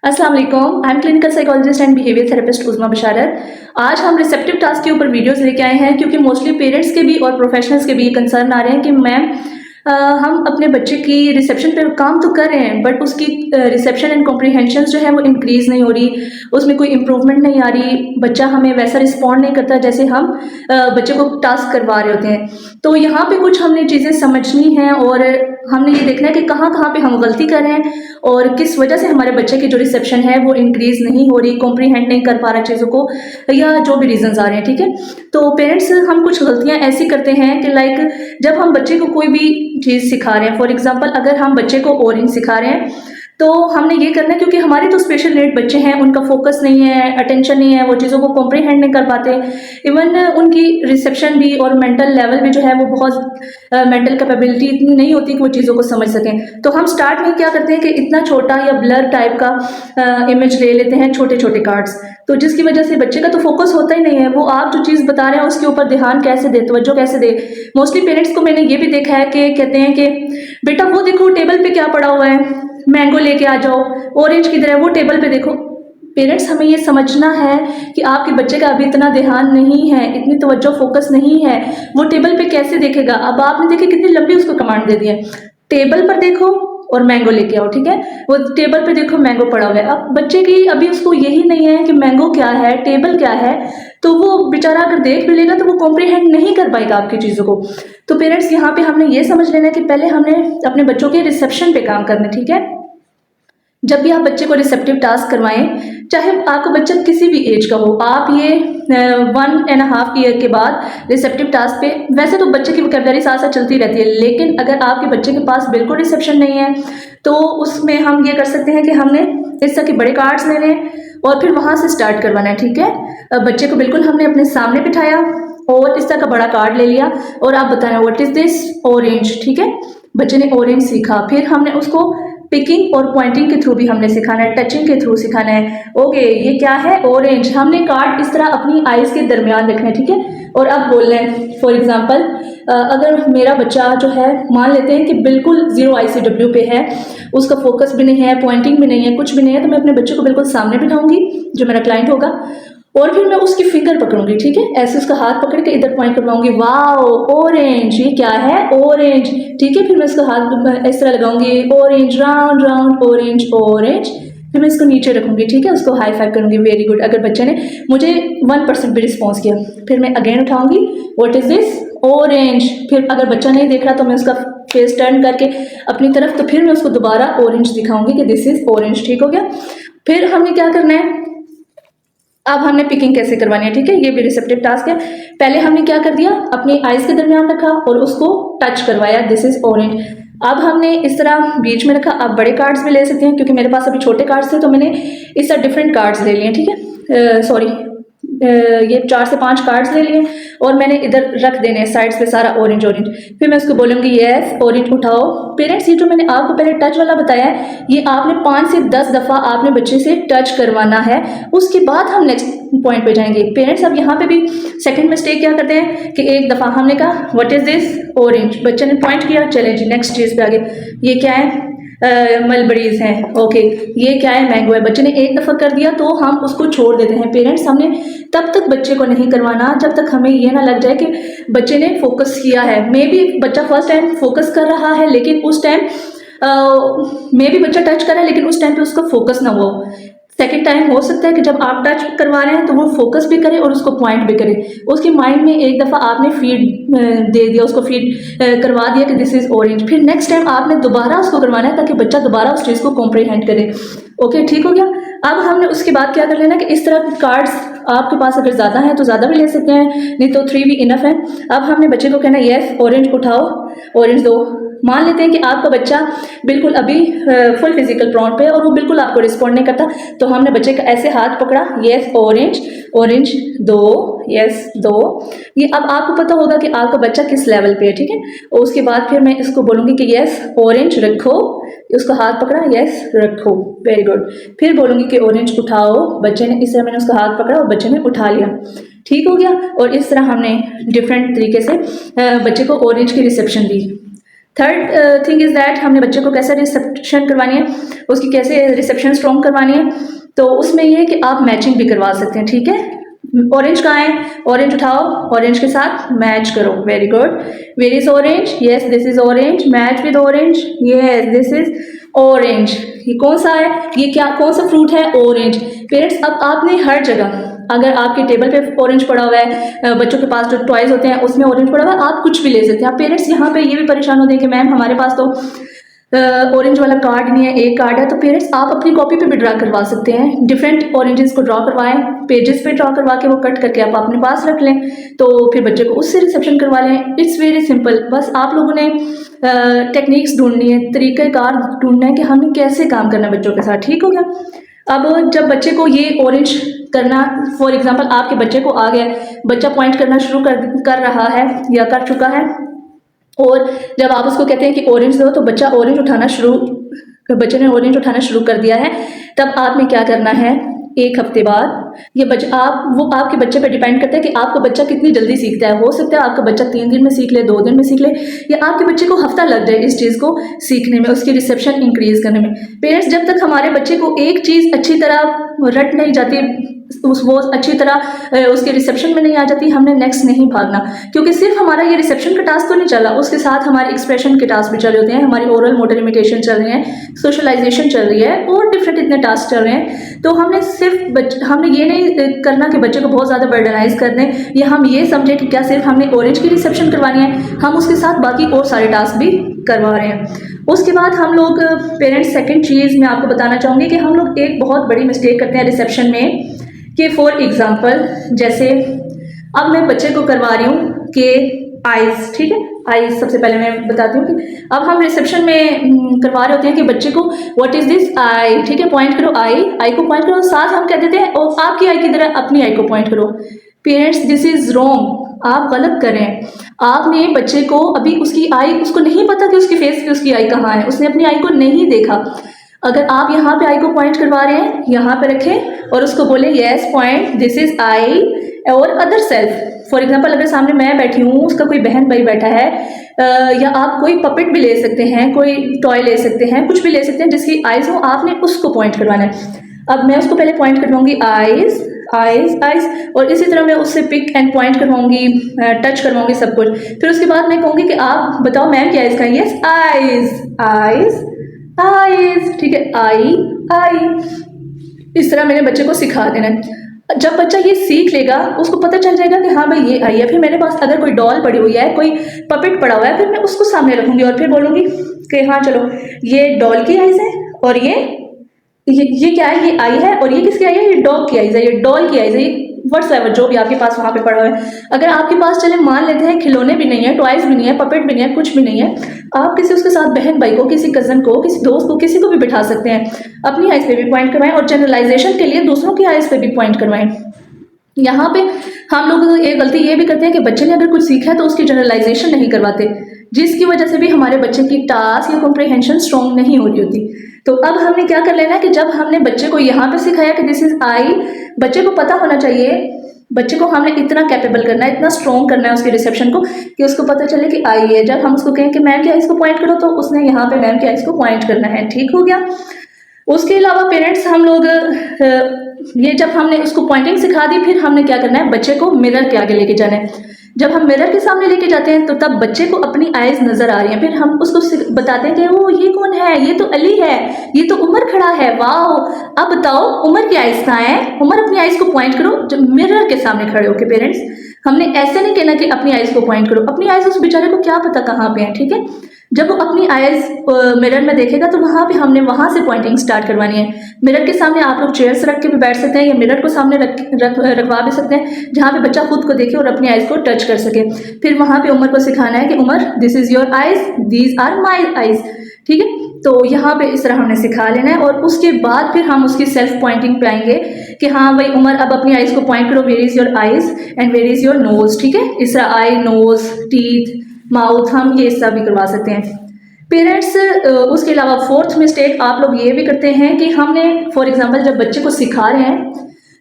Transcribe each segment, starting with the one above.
अस्सलाम वालेकुम। I am clinical psychologist and behaviour therapist Uzma Basharat. आज हम रिसेप्टिव टास्क के ऊपर वीडियोस लेके आए हैं क्योंकि मोस्टली पेरेंट्स के भी और प्रोफेशनल्स के भी ये कंसर्न आ रहे हैं कि मैम हम अपने बच्चे की रिसेप्शन पे काम तो कर रहे हैं बट उसकी रिसेप्शन एंड कॉम्प्रीहेंशन जो है वो इंक्रीज़ नहीं हो रही, उसमें कोई इम्प्रूवमेंट नहीं आ रही, बच्चा हमें वैसा रिस्पॉन्ड नहीं करता जैसे हम बच्चे को टास्क करवा रहे होते हैं। तो यहाँ पे कुछ हमने चीज़ें समझनी हैं और हमने ये देखना है कि कहाँ कहाँ पे हम गलती कर रहे हैं और किस वजह से हमारे बच्चे की जो रिसेप्शन है वो इंक्रीज़ नहीं हो रही, कॉम्प्रीहेंड नहीं कर पा रहा चीज़ों को, या जो भी रीजंस आ रहे हैं। ठीक है, तो पेरेंट्स हम कुछ गलतियां ऐसी करते हैं कि लाइक जब हम बच्चे को कोई भी चीज़ सिखा रहे हैं, फॉर एग्जांपल अगर हम बच्चे को ओरेंज सिखा रहे हैं तो हमने ये करना है, क्योंकि हमारे तो स्पेशल नीड बच्चे हैं, उनका फोकस नहीं है, अटेंशन नहीं है, वो चीज़ों को कॉम्प्रीहेंड नहीं कर पाते, इवन उनकी रिसेप्शन भी और मेंटल लेवल भी जो है वो बहुत मेंटल कैपेबिलिटी इतनी नहीं होती कि वो चीज़ों को समझ सकें। तो हम स्टार्ट में क्या करते हैं कि इतना छोटा या ब्लर टाइप का इमेज ले लेते हैं, छोटे छोटे कार्ड्स, तो जिसकी वजह से बच्चे का तो फोकस होता ही नहीं है, वो आप जो चीज़ बता रहे हैं उसके ऊपर ध्यान कैसे दे, तवज्जो कैसे दे। मोस्टली पेरेंट्स को मैंने ये भी देखा है कि कहते हैं कि बेटा वो देखो टेबल पे क्या पड़ा हुआ है, मैंगो लेके आ जाओ, ऑरेंज किधर है, वो टेबल पे देखो। पेरेंट्स हमें ये समझना है कि आपके बच्चे का अभी इतना ध्यान नहीं है, इतनी तवज्जो फोकस नहीं है, वो टेबल पे कैसे देखेगा। अब आपने देखे कितनी लंबी उसको कमांड दे दी है, टेबल पर देखो और मैंगो लेके आओ। ठीक है, वो टेबल पे देखो मैंगो पड़ा हुआ है। अब बच्चे की अभी उसको यही नहीं है कि मैंगो क्या है, टेबल क्या है, तो वो बेचारा अगर देख भी लेगा तो वो कॉम्प्रीहेंड नहीं कर पाएगा आपकी चीज़ों को। तो पेरेंट्स यहाँ पे हमने ये समझ लेना है कि पहले हमने अपने बच्चों के रिसेप्शन पे काम करना है। ठीक है, जब भी आप बच्चे को रिसेप्टिव टास्क करवाएं, चाहे आपका बच्चा किसी भी एज का हो, आप ये 1.5 ईयर के बाद रिसेप्टिव टास्क पे, वैसे तो बच्चे की वोकैबुलरी साथ साथ चलती रहती है, लेकिन अगर आपके बच्चे के पास बिल्कुल रिसेप्शन नहीं है तो उसमें हम ये कर सकते हैं कि हमने इस तरह के बड़े कार्ड्स लेने और फिर वहाँ से स्टार्ट करवाना है। ठीक है, बच्चे को बिल्कुल हमने अपने सामने बिठाया और इस तरह का बड़ा कार्ड ले लिया और आप बताना व्हाट इज दिस, ऑरेंज। ठीक है, बच्चे ने ऑरेंज सीखा, फिर हमने उसको पिकिंग और पॉइंटिंग के थ्रू भी हमने सिखाना है, टचिंग के थ्रू सिखाना है। ओके, ये क्या है, ऑरेंज। हमने कार्ड इस तरह अपनी आईज के दरमियान रखना है। ठीक है, और अब बोल रहे हैं फॉर एग्जांपल अगर मेरा बच्चा जो है, मान लेते हैं कि बिल्कुल 0 ICW पे है, उसका फोकस भी नहीं है, पॉइंटिंग भी नहीं है, कुछ भी नहीं है, तो मैं अपने बच्चे को बिल्कुल सामने बिठाऊंगी जो मेरा क्लाइंट होगा और फिर मैं उसकी फिंगर पकड़ूंगी। ठीक है, ऐसे उसका हाथ पकड़ के इधर पॉइंट करवाऊंगी, वाओ ऑरेंज, ये क्या है, ऑरेंज। ठीक है, फिर मैं उसका हाथ इस तरह लगाऊंगी, orange, round round orange orange, फिर मैं इसको नीचे रखूंगी। ठीक है, उसको हाई फाइव करूंगी, वेरी गुड। अगर बच्चे ने मुझे 1% भी रिस्पॉन्स किया, फिर मैं अगेन उठाऊंगी, व्हाट इज दिस, ऑरेंज। फिर अगर बच्चा नहीं देख रहा तो मैं उसका फेस टर्न करके अपनी तरफ, तो फिर मैं उसको दोबारा ऑरेंज दिखाऊंगी कि दिस इज ऑरेंज। ठीक हो गया, फिर हमने क्या करना है, अब हमने पिकिंग कैसे करवानी है। ठीक है, ये भी रिसेप्टिव टास्क है। पहले हमने क्या कर दिया, अपनी आईज के दरमियान रखा और उसको टच करवाया, दिस इज ऑरेंज। अब हमने इस तरह बीच में रखा। आप बड़े कार्ड्स भी ले सकते हैं, क्योंकि मेरे पास अभी छोटे कार्ड्स थे तो मैंने इस तरह डिफरेंट कार्ड्स ले लिए। ठीक है, सॉरी, ये 4 से 5 कार्ड्स ले लिए और मैंने इधर रख देने साइड्स पे सारा ऑरेंज ऑरेंज। फिर मैं उसको बोलूँगी यस ऑरेंज उठाओ। पेरेंट्स, ये जो मैंने आपको पहले टच वाला बताया है, ये आपने 5 से 10 दफ़ा आपने बच्चे से टच करवाना है, उसके बाद हम नेक्स्ट पॉइंट पे जाएंगे। पेरेंट्स अब यहाँ पे भी सेकंड मिस्टेक क्या करते हैं कि एक दफ़ा हमने कहा व्हाट इज दिस, ऑरेंज, बच्चे ने पॉइंट किया, चले जी नेक्स्ट चीज़ पे आगे, ये क्या है, मलबरीज हैं, ओके, ये क्या है, मैंगो है। बच्चे ने एक दफ़ा कर दिया तो हम उसको छोड़ देते हैं। पेरेंट्स, हमने तब तक बच्चे को नहीं करवाना जब तक हमें ये ना लग जाए कि बच्चे ने फोकस किया है। मे बी बच्चा फर्स्ट टाइम फोकस कर रहा है, लेकिन उस टाइम मे बी बच्चा टच कर रहा है लेकिन उस टाइम पे उसका फोकस ना हो। सेकेंड टाइम हो सकता है कि जब आप टच करवा रहे हैं तो वो फोकस भी करे और उसको पॉइंट भी करे। उसके माइंड में एक दफ़ा आपने फीड दे दिया, उसको फीड करवा दिया कि दिस इज़ ऑरेंज, फिर नेक्स्ट टाइम आपने दोबारा उसको करवाना है ताकि बच्चा दोबारा उस चीज़ को कॉम्प्रीहेंड करे। ओके, ठीक हो गया। अब हमने उसके बाद क्या कर लेना कि इस तरह कार्ड्स आपके पास अगर ज़्यादा हैं तो ज़्यादा भी ले सकते हैं, नहीं तो 3 भी इनफ है। अब हमने बच्चे को कहना यस ऑरेंज उठाओ, ऑरेंज दो। मान लेते हैं कि आपका बच्चा बिल्कुल अभी फुल फिजिकल प्रॉन पे और वो बिल्कुल आपको रिस्पॉन्ड नहीं करता, तो हमने बच्चे का ऐसे हाथ पकड़ा, यस ऑरेंज, ऑरेंज दो, यस दो। ये अब आपको पता होगा कि आपका बच्चा किस लेवल पे है। ठीक है, और उसके बाद फिर मैं इसको बोलूँगी कि यस ऑरेंज रखो, उसका हाथ पकड़ा, यस रखो, वेरी गुड। फिर बोलूँगी कि ऑरेंज उठाओ, बच्चे ने, इस तरह मैंने उसका हाथ पकड़ा और बच्चे ने उठा लिया। ठीक हो गया, और इस तरह हमने डिफरेंट तरीके से बच्चे को ऑरेंज की reception the. Third thing is that हमने बच्चे को कैसे रिसेप्शन करवानी है, उसकी कैसे रिसेप्शन स्ट्रॉन्ग करवानी है। तो उसमें ये है कि आप मैचिंग भी करवा सकते हैं, ठीक है। ऑरेंज कहाँ है, ऑरेंज उठाओ, ऑरेंज के साथ मैच करो, very good. Where is orange, yes this is orange, match with orange, yes this is orange. ये कौन सा है, ये क्या कौन सा फ्रूट है, ऑरेंज। पेरेंट्स अब आपने हर जगह, अगर आपके टेबल पे ऑरेंज पड़ा हुआ है, बच्चों के पास जो टॉयज होते हैं उसमें ऑरेंज पड़ा हुआ है, आप कुछ भी ले सकते हैं। आप पेरेंट्स यहाँ पे ये भी परेशान होते हैं कि मैम हमारे पास तो ऑरेंज वाला कार्ड नहीं है, एक कार्ड है। तो पेरेंट्स आप अपनी कॉपी पे भी ड्रा करवा सकते हैं, डिफरेंट ऑरेंजेस को ड्रा करवाएं, पेजेस पे ड्रा करवा के वो कट करके आप अपने पास रख लें, तो फिर बच्चे को उससे रिसेप्शन करवा लें। It's very simple. बस आप लोगों ने टेक्निक्स ढूंढनी है, तरीक़ेकार ढूंढना है कि हमें कैसे काम करना है बच्चों के साथ, ठीक हो गया। अब जब बच्चे को ये ऑरेंज करना, फॉर एग्जांपल आपके बच्चे को आ गया, बच्चा पॉइंट करना शुरू कर रहा है या कर चुका है, और जब आप उसको कहते हैं कि ऑरेंज दो, तो बच्चा ऑरेंज उठाना शुरू, बच्चे ने ऑरेंज उठाना शुरू कर दिया है, तब आपने क्या करना है, एक हफ्ते बाद ये बच्चा वो आपके बच्चे पे डिपेंड करता है कि आपका बच्चा कितनी जल्दी सीखता है। हो सकता है आपका बच्चा 3 दिन में सीख ले, 2 दिन में सीख ले, या आपके बच्चे को हफ्ता लग जाए इस चीज़ को सीखने में, उसकी रिसेप्शन इंक्रीज करने में। पेरेंट्स जब तक हमारे बच्चे को एक चीज़ अच्छी तरह रट नहीं जाती, वो अच्छी तरह उसके रिसेप्शन में नहीं आ जाती, हमने नेक्स्ट नहीं भागना, क्योंकि सिर्फ हमारा ये रिसेप्शन का टास्क तो नहीं चला, उसके साथ हमारे एक्सप्रेशन के टास्क भी चल रहे होते हैं, हमारी ओरल मोटर इमिटेशन चल रही है, सोशलाइजेशन चल रही है, और डिफरेंट इतने टास्क चल रहे हैं। तो हमने हमने ये नहीं करना कि बच्चे को बहुत ज़्यादा बर्डनाइज कर दें, या हम ये समझें कि क्या सिर्फ हमने ऑरेंज की रिसेप्शन करवानी है, हम उसके साथ बाकी और सारे टास्क भी करवा रहे हैं। उसके बाद हम लोग पेरेंट्स, सेकेंड चीज़ मैं आपको बताना चाहूँगी कि हम लोग एक बहुत बड़ी मिस्टेक करते हैं रिसेप्शन में, कि फॉर एग्जाम्पल जैसे अब मैं बच्चे को करवा रही हूँ कि आइज़, ठीक है, आइज़ सबसे पहले मैं बताती हूँ कि अब हम रिसेप्शन में करवा रहे होते हैं कि बच्चे को व्हाट इज़ दिस, आई, ठीक है, पॉइंट करो, आई को पॉइंट करो, साथ हम कह देते हैं और आपकी आई की तरह अपनी आई को पॉइंट करो। पेरेंट्स दिस इज़ रॉन्ग, आप गलत कर रहे हैं। आपने बच्चे को अभी उसकी आई, उसको नहीं पता कि उसकी फेस पे उसकी आई कहाँ है, उसने अपनी आई को नहीं देखा। अगर आप यहाँ पे आई को पॉइंट करवा रहे हैं, यहाँ पे रखें और उसको बोले yes point this is I और अदर सेल्फ। फॉर एग्जांपल अगर सामने मैं बैठी हूँ, उसका कोई बहन भाई बैठा है, या आप कोई पपेट भी ले सकते हैं, कोई टॉय ले सकते हैं, कुछ भी ले सकते हैं जिसकी आइज हो, आपने उसको पॉइंट करवाना है। अब मैं उसको पहले पॉइंट करवाऊंगी आइज आइज आइज, और इसी तरह मैं उससे पिक एंड पॉइंट करवाऊंगी, टच करवाऊंगी सब कुछ। फिर उसके बाद मैं कहूँगी कि आप बताओ मैम क्या इसका, यस आइज आइज आइज, ठीक है, आई। इस तरह मैंने बच्चे को सिखा देना है। जब बच्चा ये सीख लेगा, उसको पता चल जाएगा कि हाँ भाई ये आई है। फिर मेरे पास अगर कोई डॉल पड़ी हुई है, कोई पपेट पड़ा हुआ है, फिर मैं उसको सामने रखूंगी और फिर बोलूंगी कि हाँ चलो ये डॉल की आइज है, और ये क्या है, ये आई है, और ये किसकी आई है, ये डॉग की आइज है, ये डॉल की आइज है, ये व्हाट्सएवर जो भी आपके पास वहाँ पे पड़ा हुआ है। अगर आपके पास चले मान लेते हैं खिलौने भी नहीं है, टॉयज भी नहीं है, पपेट भी नहीं है, कुछ भी नहीं है, आप किसी उसके साथ बहन भाई को, किसी कजन को, किसी दोस्त को, किसी को भी बिठा सकते हैं। अपनी आइज पे भी पॉइंट करवाएं और जनरलाइजेशन के लिए दूसरों की आइज पे भी पॉइंट करवाएं। यहाँ पे हम लोग एक गलती ये भी करते हैं कि बच्चे ने अगर कुछ सीखा है तो उसकी जनरलाइजेशन नहीं करवाते, जिसकी वजह से भी हमारे बच्चे की टास्क या कॉम्प्रिहेंशन स्ट्रॉन्ग नहीं हो रही होती। तो अब हमने क्या कर लेना है कि जब हमने बच्चे को यहाँ पे सिखाया कि दिस इज आई, बच्चे को पता होना चाहिए, बच्चे को हमने इतना कैपेबल करना है, इतना स्ट्रॉन्ग करना है उसके रिसेप्शन को कि उसको पता चले कि आई है। जब हम उसको कहें कि मैम की आइज को पॉइंट करो, तो उसने यहाँ पे मैम की आइज को पॉइंट करना है, ठीक हो गया। उसके अलावा पेरेंट्स हम लोग ये जब हमने उसको पॉइंटिंग सिखा दी, फिर हमने क्या करना है, बच्चे को मिरर के आगे लेके जाना है। जब हम मिरर के सामने लेके जाते हैं तो तब बच्चे को अपनी आइज नजर आ रही है। फिर हम उसको बताते हैं कि वो ये कौन है, ये तो अली है, ये तो उमर खड़ा है, वाओ। अब बताओ उमर की आइज कहाँ है, उमर अपनी आइज को पॉइंट करो जब मिरर के सामने खड़े होके। पेरेंट्स हमने ऐसे नहीं कहना कि अपनी आइज को पॉइंट करो, अपनी आइज उस बेचारे को क्या पता कहाँ पे है, ठीक है। जब वो अपनी आइज मिरर में देखेगा तो हमने वहां से पॉइंटिंग स्टार्ट करवानी है। मिरर के सामने आप लोग चेयर्स रख के भी बैठ सकते हैं, या मिरर को सामने रखवा भी सकते हैं, जहाँ पे बच्चा खुद को देखे और अपनी आइज को टच कर सके। फिर वहां पे उमर को सिखाना है कि Umar this is your eyes, these are my eyes, ठीक है। तो यहाँ पे इस तरह हमने सिखा लेना है, और उसके बाद फिर हम उसकी सेल्फ पॉइंटिंग पे आएंगे कि हाँ भाई उमर अब अपनी आइज को पॉइंट करो, where is your eyes and where is your nose, ठीक है। इस तरह आई, नोज, टीथ, माउथ, हम ये सब भी करवा सकते हैं। पेरेंट्स उसके अलावा फोर्थ मिस्टेक आप लोग ये भी करते हैं कि हमने फॉर एग्जांपल जब बच्चे को सिखा रहे हैं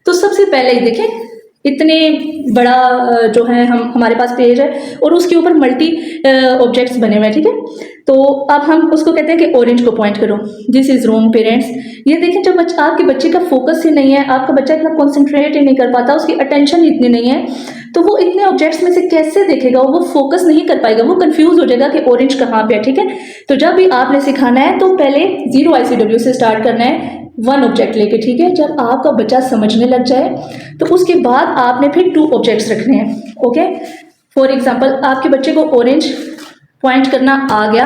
तो सबसे पहले ही देखें इतने बड़ा जो है हमारे पास पेज है और उसके ऊपर मल्टी ऑब्जेक्ट्स बने हुए हैं, ठीक है। तो अब हम उसको कहते हैं कि ऑरेंज को पॉइंट करो, दिस इज रूम पेरेंट्स। ये देखें, जब आपके बच्चे का फोकस ही नहीं है, आपका बच्चा इतना कॉन्सेंट्रेट ही नहीं कर पाता, उसकी अटेंशन ही इतनी नहीं है, तो वो इतने ऑब्जेक्ट्स में से कैसे देखेगा, वो फोकस नहीं कर पाएगा, वो कंफ्यूज हो जाएगा कि ऑरेंज कहाँ पे है, ठीक है। तो जब भी आपने सिखाना है तो पहले 0 ICW से स्टार्ट करना है, 1 ऑब्जेक्ट लेके, ठीक है। जब आपका बच्चा समझने लग जाए तो उसके बाद आपने फिर 2 ऑब्जेक्ट्स रखने हैं, ओके। फॉर एग्जाम्पल, आपके बच्चे को ऑरेंज पॉइंट करना आ गया,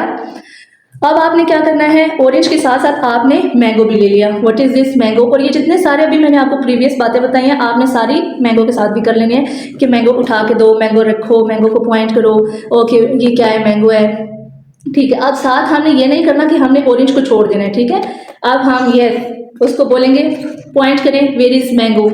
अब आपने क्या करना है, ऑरेंज के साथ साथ आपने मैंगो भी ले लिया, व्हाट इज दिस मैंगो। और ये जितने सारे अभी मैंने आपको प्रीवियस बातें बताई हैं, आपने सारी मैंगो के साथ भी कर लेनी है कि मैंगो उठा के दो, मैंगो रखो, मैंगो को पॉइंट करो, ओके ये क्या है, मैंगो है, ठीक है। अब साथ हमने ये नहीं करना कि हमने ऑरेंज को छोड़ देना है, ठीक है। अब हम ये उसको बोलेंगे पॉइंट करें, वेयर इज मैंगो,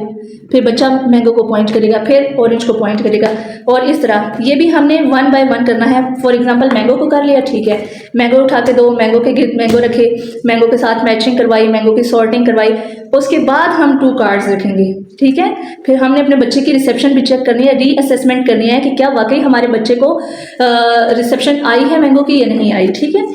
फिर बच्चा मैंगो को पॉइंट करेगा, फिर ऑरेंज को पॉइंट करेगा, और इस तरह ये भी हमने 1 बाय 1 करना है। फॉर एग्जांपल, मैंगो को कर लिया, ठीक है, मैंगो उठा के दो, मैंगो के गिर्द मैंगो रखे, मैंगो के साथ मैचिंग करवाई, मैंगो की सॉर्टिंग करवाई, उसके बाद हम 2 कार्ड्स रखेंगे, ठीक है। फिर हमने अपने बच्चे की रिसेप्शन भी चेक करनी है, रीअसेसमेंट करनी है कि क्या वाकई हमारे बच्चे को रिसेप्शन आई है मैंगो की या नहीं आई, ठीक है।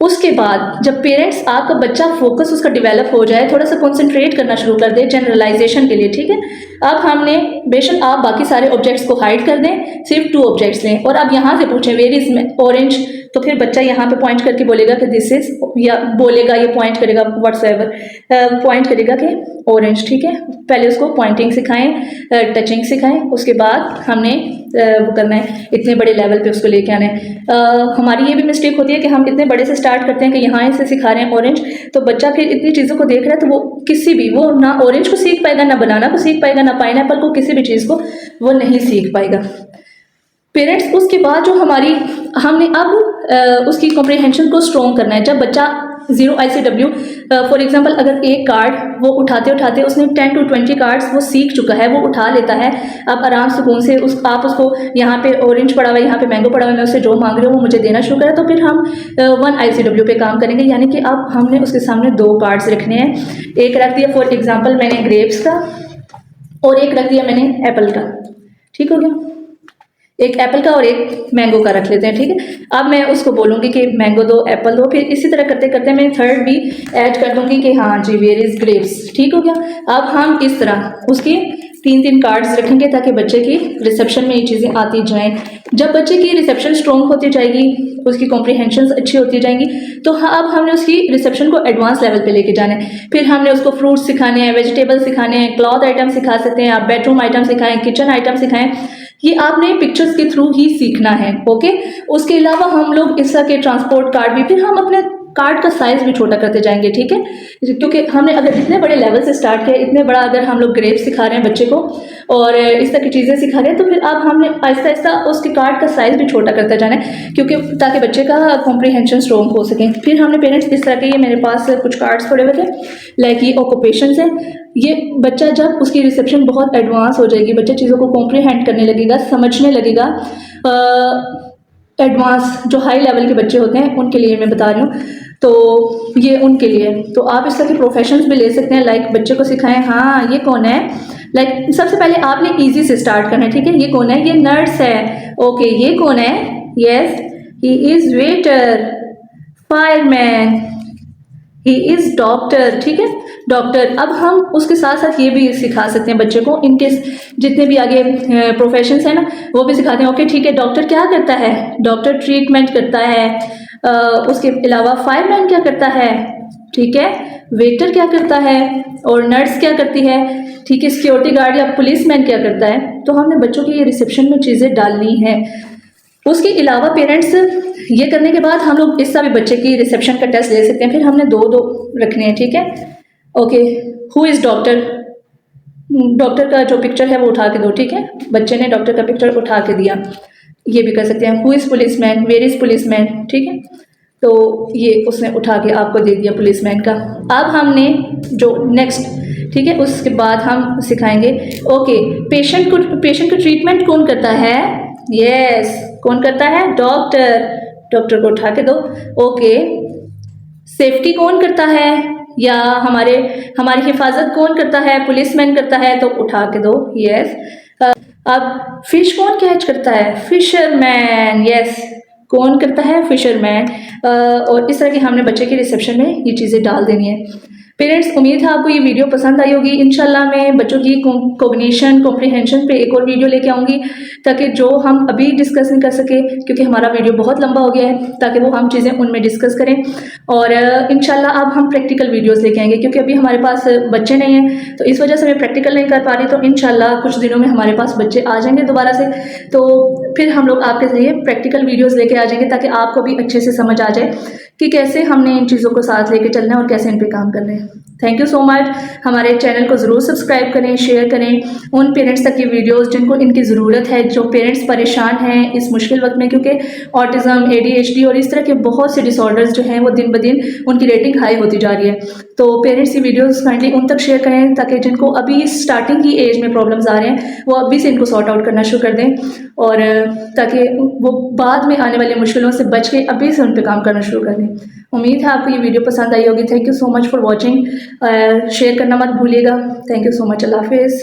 उसके बाद जब पेरेंट्स, आपका बच्चा फोकस उसका डेवलप हो जाए, थोड़ा सा कंसंट्रेट करना शुरू कर दे जनरलाइजेशन के लिए, ठीक है। अब हमने, बेशक आप बाकी सारे ऑब्जेक्ट्स को हाइड कर दें, सिर्फ 2 ऑब्जेक्ट्स लें, और अब यहाँ से पूछें वेयर इज ऑरेंज, तो फिर बच्चा यहाँ पे पॉइंट करके बोलेगा कि दिस इज, या बोलेगा, ये पॉइंट करेगा, व्हाट्सएवर पॉइंट करेगा कि ऑरेंज, ठीक है। पहले उसको पॉइंटिंग सिखाएं, टचिंग सिखाएं, उसके बाद हमने वो करना है, इतने बड़े लेवल पे उसको लेके आना है। हमारी ये भी मिस्टेक होती है कि हम इतने बड़े से स्टार्ट करते हैं कि यहाँ से सिखा रहे हैं ऑरेंज, तो बच्चा फिर इतनी चीज़ों को देख रहा है तो वो किसी भी, वो ना ऑरेंज को सीख पाएगा, ना बनाना को सीख पाएगा, ना पाइनएप्पल को, किसी भी चीज़ को वो नहीं सीख पाएगा। पेरेंट्स, उसके बाद जो हमारी, हमने अब उसकी कॉम्प्रिहेंशन को स्ट्रॉन्ग करना है। जब बच्चा 0 ICW, फॉर एग्जांपल, अगर एक कार्ड वो उठाते उठाते उसने 10 to 20 कार्ड्स वो सीख चुका है, वो उठा लेता है, अब आराम सुकून से आप उसको, यहाँ पे ऑरेंज पड़ा हुआ है, यहाँ पे मैंगो पड़ा हुआ है, मैं उससे जो मांग रही हूँ वो मुझे देना शुरू करें, तो फिर हम 1 ICW पे काम करेंगे। यानी कि अब हमने उसके सामने 2 कार्ड्स रखने हैं, एक रख दिया फॉर एग्जाम्पल मैंने ग्रेप्स का, और एक रख दिया मैंने एप्पल का, ठीक हो गया। एक एप्पल का और एक मैंगो का रख लेते हैं, ठीक है। अब मैं उसको बोलूँगी कि मैंगो दो, एप्पल दो, फिर इसी तरह करते करते मैं थर्ड भी ऐड कर दूँगी कि हाँ जी वेयर इज ग्रेप्स, ठीक हो गया। अब हम इस तरह उसके 3-3 कार्ड्स रखेंगे ताकि बच्चे की रिसेप्शन में ये चीज़ें आती जाएं। जब बच्चे की रिसेप्शन स्ट्रॉन्ग होती जाएगी, उसकी कॉम्प्रिहेंशंस अच्छी होती जाएंगी, तो हाँ अब हमने उसकी रिसेप्शन को एडवांस लेवल पे लेके जाना है। फिर हमने उसको फ्रूट्स सिखाने हैं, वेजिटेबल सिखाने हैं, क्लॉथ आइटम सिखा सकते हैं, आप बेडरूम आइटम सिखाएं, किचन आइटम सिखाएं, ये आपने पिक्चर्स के थ्रू ही सीखना है, ओके। उसके अलावा हम लोग इस तरह के ट्रांसपोर्ट कार्ड भी, फिर हम अपने कार्ड का साइज भी छोटा करते जाएंगे, ठीक है। क्योंकि हमने अगर इतने बड़े लेवल से स्टार्ट किया, इतने बड़ा अगर हम लोग ग्रेप्स सिखा रहे हैं बच्चे को और इस तरह की चीज़ें सिखा रहे हैं, तो फिर अब हमने आहिस्ता आहिस्ता उसके कार्ड का साइज भी छोटा करता जाना है, क्योंकि ताकि बच्चे का कॉम्प्रिहेंशन स्ट्रॉन्ग हो सके। फिर हमने पेरेंट्स इस तरह के, ये मेरे पास कुछ कार्ड्स पड़े हुए थे, लाइक ये ऑक्यूपेशंस हैं। ये बच्चा जब उसकी रिसेप्शन बहुत एडवांस हो जाएगी, बच्चा चीज़ों को कॉम्प्रिहेंड करने लगेगा, समझने लगेगा, एडवांस जो हाई लेवल के बच्चे होते हैं उनके लिए मैं बता रही हूँ, तो ये उनके लिए। तो आप इस तरह के प्रोफेशंस भी ले सकते हैं, लाइक बच्चे को सिखाएं, हाँ ये कौन है, लाइक सबसे पहले आपने इजी से स्टार्ट करना है, ठीक है। ये कौन है, ये नर्स है, ओके। ये कौन है, yes he is waiter, fireman, he is doctor, ठीक है, डॉक्टर। अब हम उसके साथ साथ ये भी सिखा सकते हैं बच्चे को, इनके जितने भी आगे प्रोफेशंस हैं ना वो भी सिखाते हैं, ओके ठीक है। डॉक्टर क्या करता है, डॉक्टर ट्रीटमेंट करता है, उसके अलावा फायरमैन क्या करता है, ठीक है, वेटर क्या करता है, और नर्स क्या करती है, ठीक है, सिक्योरिटी गार्ड या पुलिसमैन क्या करता है। तो हमने बच्चों की ये रिसेप्शन में चीज़ें डालनी है। उसके अलावा पेरेंट्स ये करने के बाद हम लोग इस तरह भी बच्चे की रिसेप्शन का टेस्ट ले सकते हैं। फिर हमने 2-2 रखने हैं, ठीक है, okay. Who is doctor, doctor का जो पिक्चर है वो उठा के दो, ठीक है, बच्चे ने डॉक्टर का पिक्चर उठा के दिया। ये भी कर सकते हैं, who is policeman, where is policeman, ठीक है, तो ये उसने उठा के आपको दे दिया पुलिसमैन का। अब हमने जो नेक्स्ट, ठीक है, उसके बाद हम सिखाएंगे, ओके पेशेंट को ट्रीटमेंट कौन करता है, यस कौन करता है, डॉक्टर, डॉक्टर को उठा के दो, ओके। सेफ्टी कौन करता है, या हमारी हिफाजत कौन करता है, पुलिसमैन करता है, तो उठा के दो, यस। अब फिश कौन कैच करता है? Fisherman, yes. कौन करता है? फिशरमैन। और इस तरह के हमने बच्चे के रिसेप्शन में ये चीज़ें डाल देनी है। पेरेंट्स, उम्मीद है आपको ये वीडियो पसंद आई होगी। इंशाल्लाह मैं बच्चों की कोग्निशन कॉम्प्रिहेंशन पे एक और वीडियो लेके आऊँगी, ताकि जो हम अभी डिस्कस नहीं कर सके, क्योंकि हमारा वीडियो बहुत लंबा हो गया है, ताकि वो हम चीज़ें उनमें डिस्कस करें। और इंशाल्लाह अब हम प्रैक्टिकल वीडियोज़ लेके आएंगे, क्योंकि अभी हमारे पास बच्चे नहीं हैं, तो इस वजह से मैं प्रैक्टिकल नहीं कर पा रही। तो इंशाल्लाह कुछ दिनों में हमारे पास बच्चे आ जाएंगे दोबारा से, तो फिर हम लोग आपके लिए प्रैक्टिकल वीडियोज़ लेके आ जाएंगे, ताकि आपको भी अच्छे से समझ आ जाए कि कैसे हमने इन चीज़ों को साथ लेके चलना है और कैसे इन पे काम करना है। Thank you so much. हमारे चैनल को ज़रूर सब्सक्राइब करें, शेयर करें उन पेरेंट्स तक की वीडियोस जिनको इनकी ज़रूरत है, जो पेरेंट्स परेशान हैं इस मुश्किल वक्त में, क्योंकि ऑटिज़म, ADHD और इस तरह के बहुत से डिसऑर्डर्स जो हैं वो दिन ब दिन उनकी रेटिंग हाई होती जा रही है। तो पेरेंट्स ये वीडियोस काइंडली उन तक शेयर करें, ताकि जिनको अभी स्टार्टिंग की एज में प्रॉब्लम्स आ रहे हैं वो अभी से इनको सॉर्ट आउट करना शुरू कर दें, और ताकि वो बाद में आने वाली मुश्किलों से बच के अभी से उन पर काम करना शुरू कर दें। उम्मीद है आपको ये वीडियो पसंद आई होगी। Thank you so much for watching. Share करना मत भूलिएगा। Thank you so much. अल्लाह हाफिज़।